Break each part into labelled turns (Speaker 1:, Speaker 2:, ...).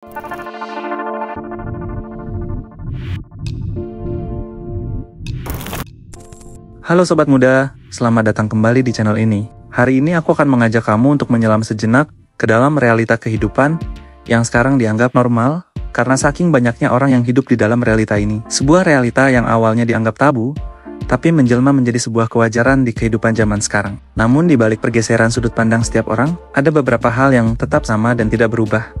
Speaker 1: Halo Sobat Muda, selamat datang kembali di channel ini. Hari ini aku akan mengajak kamu untuk menyelam sejenak ke dalam realita kehidupan yang sekarang dianggap normal karena saking banyaknya orang yang hidup di dalam realita ini. Sebuah realita yang awalnya dianggap tabu, tapi menjelma menjadi sebuah kewajaran di kehidupan zaman sekarang. Namun di balik pergeseran sudut pandang setiap orang, ada beberapa hal yang tetap sama dan tidak berubah,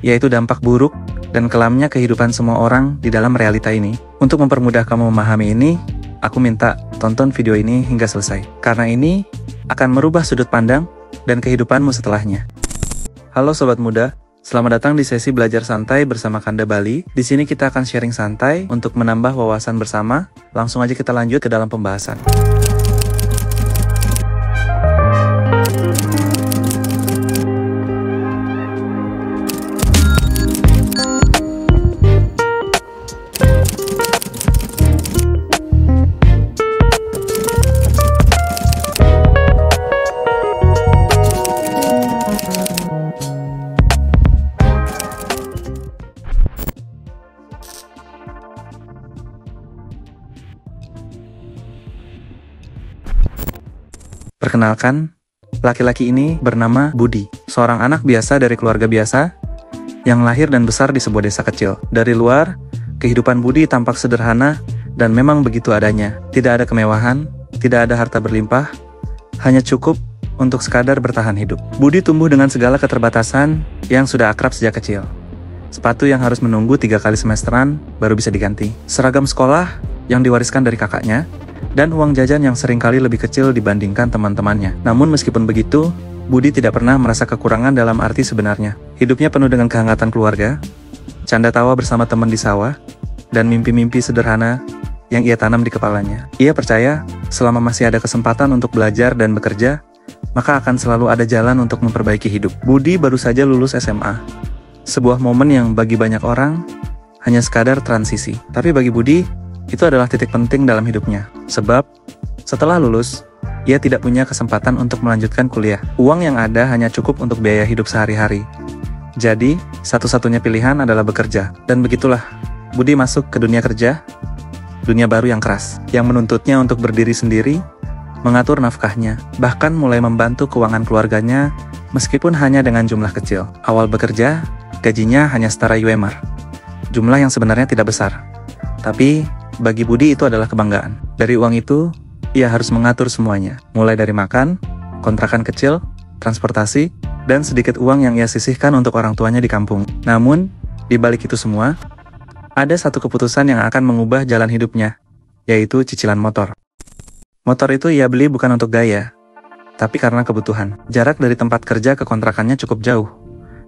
Speaker 1: yaitu dampak buruk dan kelamnya kehidupan semua orang di dalam realita ini. Untuk mempermudah kamu memahami ini, aku minta tonton video ini hingga selesai, karena ini akan merubah sudut pandang dan kehidupanmu setelahnya. Halo Sobat Muda, selamat datang di sesi belajar santai bersama Kanda Bali. Di sini kita akan sharing santai untuk menambah wawasan bersama. Langsung aja kita lanjut ke dalam pembahasan. Perkenalkan, laki-laki ini bernama Budi, seorang anak biasa dari keluarga biasa yang lahir dan besar di sebuah desa kecil. Dari luar, kehidupan Budi tampak sederhana dan memang begitu adanya. Tidak ada kemewahan, tidak ada harta berlimpah, hanya cukup untuk sekadar bertahan hidup. Budi tumbuh dengan segala keterbatasan yang sudah akrab sejak kecil. Sepatu yang harus menunggu 3 kali semesteran baru bisa diganti. Seragam sekolah yang diwariskan dari kakaknya, dan uang jajan yang seringkali lebih kecil dibandingkan teman-temannya. Namun meskipun begitu, Budi tidak pernah merasa kekurangan dalam arti sebenarnya. Hidupnya penuh dengan kehangatan keluarga, canda tawa bersama teman di sawah, dan mimpi-mimpi sederhana yang ia tanam di kepalanya. Ia percaya, selama masih ada kesempatan untuk belajar dan bekerja, maka akan selalu ada jalan untuk memperbaiki hidup. Budi baru saja lulus SMA. Sebuah momen yang bagi banyak orang hanya sekadar transisi. Tapi bagi Budi, itu adalah titik penting dalam hidupnya. Sebab, setelah lulus, ia tidak punya kesempatan untuk melanjutkan kuliah. Uang yang ada hanya cukup untuk biaya hidup sehari-hari. Jadi, satu-satunya pilihan adalah bekerja. Dan begitulah, Budi masuk ke dunia kerja, dunia baru yang keras, yang menuntutnya untuk berdiri sendiri, mengatur nafkahnya, bahkan mulai membantu keuangan keluarganya, meskipun hanya dengan jumlah kecil. Awal bekerja, gajinya hanya setara UMR. Jumlah yang sebenarnya tidak besar. Tapi, bagi Budi itu adalah kebanggaan. Dari uang itu, ia harus mengatur semuanya. Mulai dari makan, kontrakan kecil, transportasi, dan sedikit uang yang ia sisihkan untuk orang tuanya di kampung. Namun, di balik itu semua, ada satu keputusan yang akan mengubah jalan hidupnya, yaitu cicilan motor. Motor itu ia beli bukan untuk gaya, tapi karena kebutuhan. Jarak dari tempat kerja ke kontrakannya cukup jauh,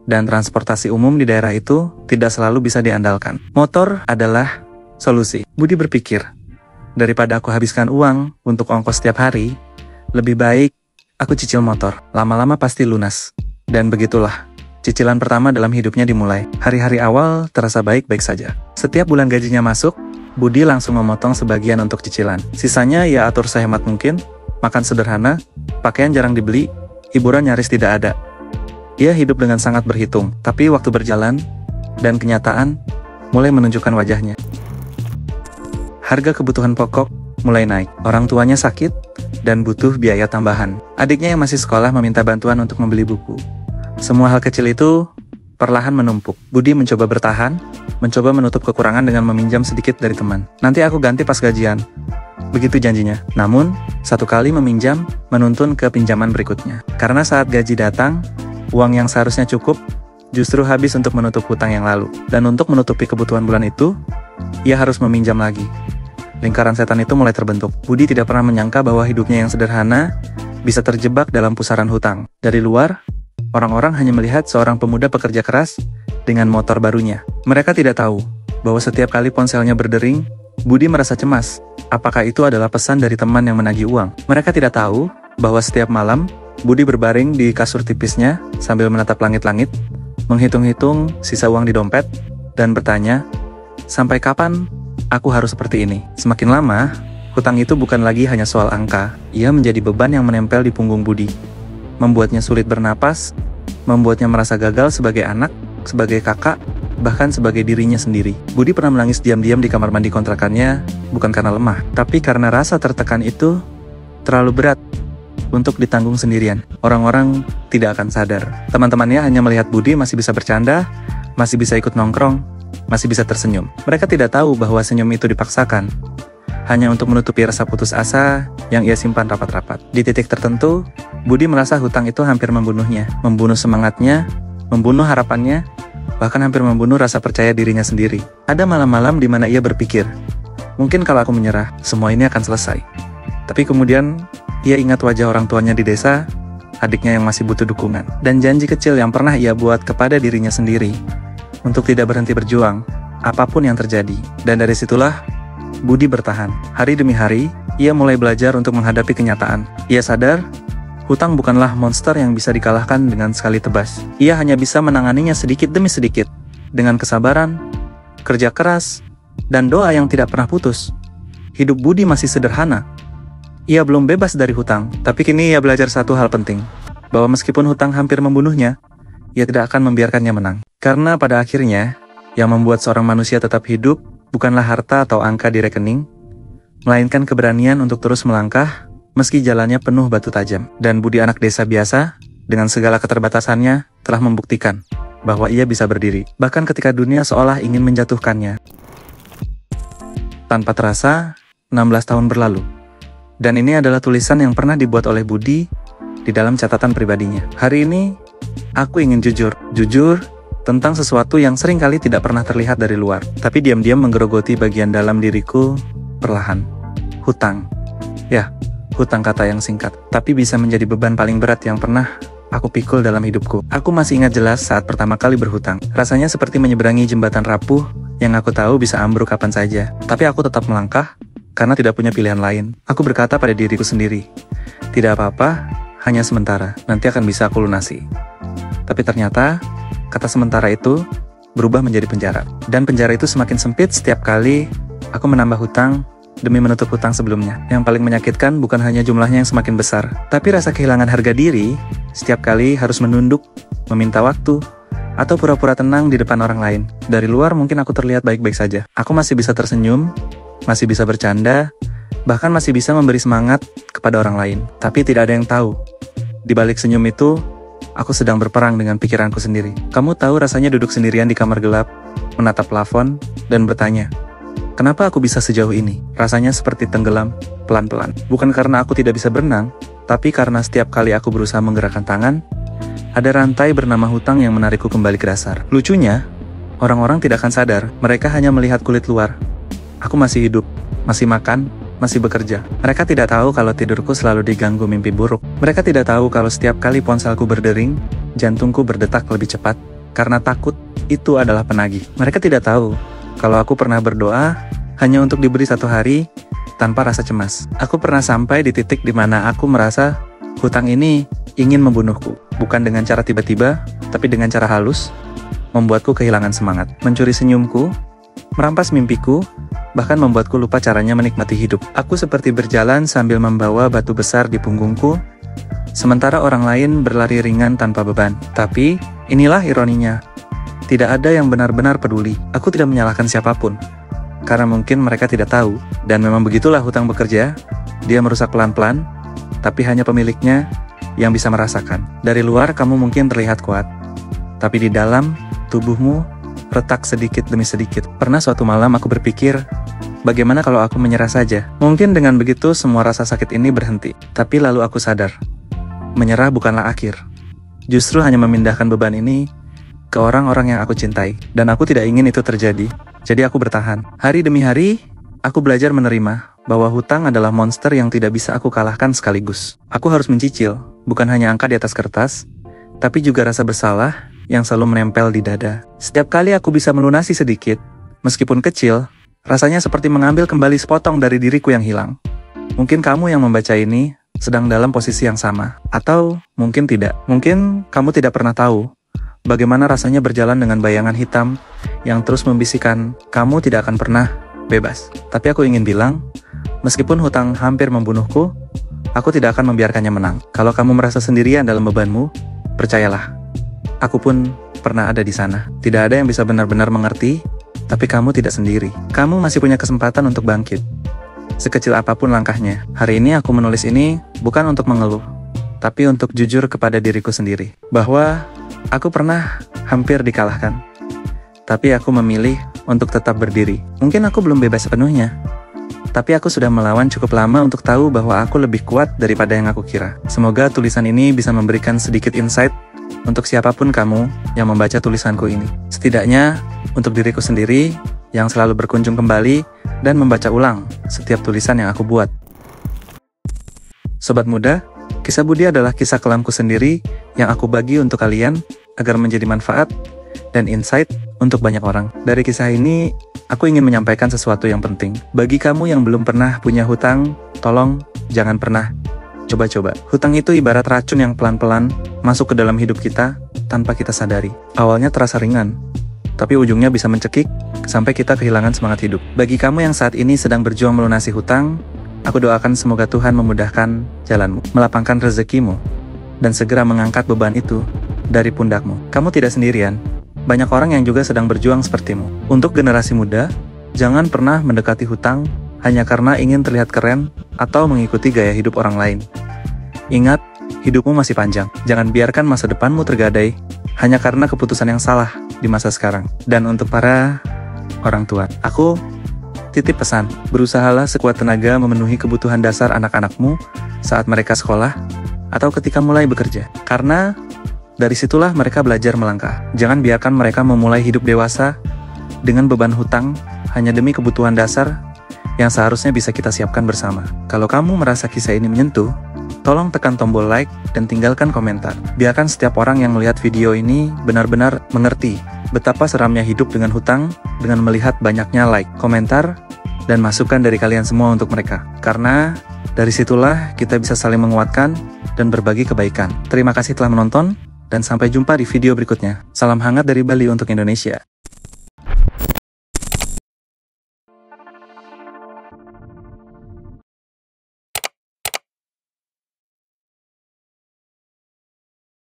Speaker 1: dan transportasi umum di daerah itu tidak selalu bisa diandalkan. Motor adalah solusi. Budi berpikir, daripada aku habiskan uang untuk ongkos setiap hari, lebih baik aku cicil motor. Lama-lama pasti lunas. Dan begitulah, cicilan pertama dalam hidupnya dimulai. Hari-hari awal terasa baik-baik saja. Setiap bulan gajinya masuk, Budi langsung memotong sebagian untuk cicilan. Sisanya ia atur sehemat mungkin, makan sederhana, pakaian jarang dibeli, hiburan nyaris tidak ada. Ia hidup dengan sangat berhitung, tapi waktu berjalan, dan kenyataan mulai menunjukkan wajahnya. Harga kebutuhan pokok mulai naik. Orang tuanya sakit dan butuh biaya tambahan. Adiknya yang masih sekolah meminta bantuan untuk membeli buku. Semua hal kecil itu perlahan menumpuk. Budi mencoba bertahan, mencoba menutup kekurangan dengan meminjam sedikit dari teman. Nanti aku ganti pas gajian. Begitu janjinya. Namun, satu kali meminjam menuntun ke pinjaman berikutnya. Karena saat gaji datang, uang yang seharusnya cukup justru habis untuk menutup hutang yang lalu. Dan untuk menutupi kebutuhan bulan itu, ia harus meminjam lagi. Lingkaran setan itu mulai terbentuk. Budi tidak pernah menyangka bahwa hidupnya yang sederhana bisa terjebak dalam pusaran hutang. Dari luar, orang-orang hanya melihat seorang pemuda pekerja keras dengan motor barunya. Mereka tidak tahu bahwa setiap kali ponselnya berdering, Budi merasa cemas. Apakah itu adalah pesan dari teman yang menagih uang? Mereka tidak tahu bahwa setiap malam, Budi berbaring di kasur tipisnya sambil menatap langit-langit, menghitung-hitung sisa uang di dompet, dan bertanya, sampai kapan aku harus seperti ini? Semakin lama, hutang itu bukan lagi hanya soal angka. Ia menjadi beban yang menempel di punggung Budi. Membuatnya sulit bernapas, membuatnya merasa gagal sebagai anak, sebagai kakak, bahkan sebagai dirinya sendiri. Budi pernah menangis diam-diam di kamar mandi kontrakannya, bukan karena lemah, tapi karena rasa tertekan itu terlalu berat untuk ditanggung sendirian. Orang-orang tidak akan sadar. Teman-temannya hanya melihat Budi masih bisa bercanda, masih bisa ikut nongkrong, masih bisa tersenyum. Mereka tidak tahu bahwa senyum itu dipaksakan, hanya untuk menutupi rasa putus asa yang ia simpan rapat-rapat. Di titik tertentu, Budi merasa hutang itu hampir membunuhnya, membunuh semangatnya, membunuh harapannya, bahkan hampir membunuh rasa percaya dirinya sendiri. Ada malam-malam di mana ia berpikir, mungkin kalau aku menyerah, semua ini akan selesai. Tapi kemudian, ia ingat wajah orang tuanya di desa, adiknya yang masih butuh dukungan, dan janji kecil yang pernah ia buat kepada dirinya sendiri, untuk tidak berhenti berjuang, apapun yang terjadi. Dan dari situlah, Budi bertahan. Hari demi hari, ia mulai belajar untuk menghadapi kenyataan. Ia sadar, hutang bukanlah monster yang bisa dikalahkan dengan sekali tebas. Ia hanya bisa menanganinya sedikit demi sedikit, dengan kesabaran, kerja keras, dan doa yang tidak pernah putus. Hidup Budi masih sederhana. Ia belum bebas dari hutang, tapi kini ia belajar satu hal penting, bahwa meskipun hutang hampir membunuhnya, ia tidak akan membiarkannya menang. Karena pada akhirnya, yang membuat seorang manusia tetap hidup bukanlah harta atau angka di rekening, melainkan keberanian untuk terus melangkah, meski jalannya penuh batu tajam. Dan Budi anak desa biasa, dengan segala keterbatasannya, telah membuktikan bahwa ia bisa berdiri, bahkan ketika dunia seolah ingin menjatuhkannya. Tanpa terasa, 16 tahun berlalu. Dan ini adalah tulisan yang pernah dibuat oleh Budi di dalam catatan pribadinya. Hari ini, aku ingin jujur tentang sesuatu yang seringkali tidak pernah terlihat dari luar, tapi diam-diam menggerogoti bagian dalam diriku perlahan. Hutang. Ya, hutang kata yang singkat, tapi bisa menjadi beban paling berat yang pernah aku pikul dalam hidupku. Aku masih ingat jelas saat pertama kali berhutang. Rasanya seperti menyeberangi jembatan rapuh yang aku tahu bisa ambruk kapan saja. Tapi aku tetap melangkah karena tidak punya pilihan lain. Aku berkata pada diriku sendiri, tidak apa-apa, hanya sementara, nanti akan bisa aku lunasi. Tapi ternyata, kata sementara itu berubah menjadi penjara. Dan penjara itu semakin sempit setiap kali aku menambah hutang demi menutup hutang sebelumnya. Yang paling menyakitkan bukan hanya jumlahnya yang semakin besar, tapi rasa kehilangan harga diri setiap kali harus menunduk, meminta waktu, atau pura-pura tenang di depan orang lain. Dari luar mungkin aku terlihat baik-baik saja. Aku masih bisa tersenyum, masih bisa bercanda, bahkan masih bisa memberi semangat kepada orang lain. Tapi tidak ada yang tahu, di balik senyum itu, aku sedang berperang dengan pikiranku sendiri. Kamu tahu rasanya duduk sendirian di kamar gelap, menatap plafon, dan bertanya, kenapa aku bisa sejauh ini? Rasanya seperti tenggelam, pelan-pelan. Bukan karena aku tidak bisa berenang, tapi karena setiap kali aku berusaha menggerakkan tangan, ada rantai bernama hutang yang menarikku kembali ke dasar. Lucunya, orang-orang tidak akan sadar, mereka hanya melihat kulit luar. Aku masih hidup, masih makan, masih bekerja. Mereka tidak tahu kalau tidurku selalu diganggu mimpi buruk. Mereka tidak tahu kalau setiap kali ponselku berdering, jantungku berdetak lebih cepat, karena takut itu adalah penagih. Mereka tidak tahu kalau aku pernah berdoa hanya untuk diberi satu hari tanpa rasa cemas. Aku pernah sampai di titik di mana aku merasa hutang ini ingin membunuhku. Bukan dengan cara tiba-tiba, tapi dengan cara halus, membuatku kehilangan semangat, mencuri senyumku, merampas mimpiku, bahkan membuatku lupa caranya menikmati hidup. Aku seperti berjalan sambil membawa batu besar di punggungku, sementara orang lain berlari ringan tanpa beban. Tapi, inilah ironinya. Tidak ada yang benar-benar peduli. Aku tidak menyalahkan siapapun, karena mungkin mereka tidak tahu. Dan memang begitulah hutang bekerja. Dia merusak pelan-pelan, tapi hanya pemiliknya yang bisa merasakan. Dari luar kamu mungkin terlihat kuat, tapi di dalam tubuhmu retak sedikit demi sedikit. Pernah suatu malam aku berpikir, bagaimana kalau aku menyerah saja? Mungkin dengan begitu semua rasa sakit ini berhenti. Tapi lalu aku sadar, menyerah bukanlah akhir. Justru hanya memindahkan beban ini ke orang-orang yang aku cintai. Dan aku tidak ingin itu terjadi. Jadi aku bertahan. Hari demi hari, aku belajar menerima bahwa hutang adalah monster yang tidak bisa aku kalahkan sekaligus. Aku harus mencicil, bukan hanya angka di atas kertas, tapi juga rasa bersalah yang selalu menempel di dada. Setiap kali aku bisa melunasi sedikit, meskipun kecil, rasanya seperti mengambil kembali sepotong dari diriku yang hilang. Mungkin kamu yang membaca ini sedang dalam posisi yang sama, atau mungkin tidak. Mungkin kamu tidak pernah tahu bagaimana rasanya berjalan dengan bayangan hitam yang terus membisikkan kamu tidak akan pernah bebas. Tapi aku ingin bilang, meskipun hutang hampir membunuhku, aku tidak akan membiarkannya menang. Kalau kamu merasa sendirian dalam bebanmu, percayalah, aku pun pernah ada di sana. Tidak ada yang bisa benar-benar mengerti, tapi kamu tidak sendiri. Kamu masih punya kesempatan untuk bangkit. Sekecil apapun langkahnya. Hari ini aku menulis ini bukan untuk mengeluh, tapi untuk jujur kepada diriku sendiri. Bahwa aku pernah hampir dikalahkan. Tapi aku memilih untuk tetap berdiri. Mungkin aku belum bebas sepenuhnya, tapi aku sudah melawan cukup lama untuk tahu bahwa aku lebih kuat daripada yang aku kira. Semoga tulisan ini bisa memberikan sedikit insight untuk siapapun kamu yang membaca tulisanku ini. Setidaknya untuk diriku sendiri yang selalu berkunjung kembali dan membaca ulang setiap tulisan yang aku buat. Sobat muda, kisah Budi adalah kisah kelamku sendiri yang aku bagi untuk kalian agar menjadi manfaat dan insight untuk banyak orang. Dari kisah ini, aku ingin menyampaikan sesuatu yang penting. Bagi kamu yang belum pernah punya hutang, tolong jangan pernah coba-coba. Hutang itu ibarat racun yang pelan-pelan masuk ke dalam hidup kita tanpa kita sadari. Awalnya terasa ringan, tapi ujungnya bisa mencekik sampai kita kehilangan semangat hidup. Bagi kamu yang saat ini sedang berjuang melunasi hutang, aku doakan semoga Tuhan memudahkan jalanmu, melapangkan rezekimu, dan segera mengangkat beban itu dari pundakmu. Kamu tidak sendirian. Banyak orang yang juga sedang berjuang sepertimu. Untuk generasi muda, jangan pernah mendekati hutang hanya karena ingin terlihat keren atau mengikuti gaya hidup orang lain. Ingat, hidupmu masih panjang. Jangan biarkan masa depanmu tergadai hanya karena keputusan yang salah di masa sekarang. Dan untuk para orang tua, aku titip pesan, berusahalah sekuat tenaga memenuhi kebutuhan dasar anak-anakmu saat mereka sekolah atau ketika mulai bekerja. Karena dari situlah mereka belajar melangkah. Jangan biarkan mereka memulai hidup dewasa dengan beban hutang hanya demi kebutuhan dasar yang seharusnya bisa kita siapkan bersama. Kalau kamu merasa kisah ini menyentuh, tolong tekan tombol like dan tinggalkan komentar. Biarkan setiap orang yang melihat video ini benar-benar mengerti betapa seramnya hidup dengan hutang dengan melihat banyaknya like, komentar, dan masukan dari kalian semua untuk mereka. Karena dari situlah kita bisa saling menguatkan dan berbagi kebaikan. Terima kasih telah menonton, dan sampai jumpa di video berikutnya. Salam hangat dari Bali untuk Indonesia.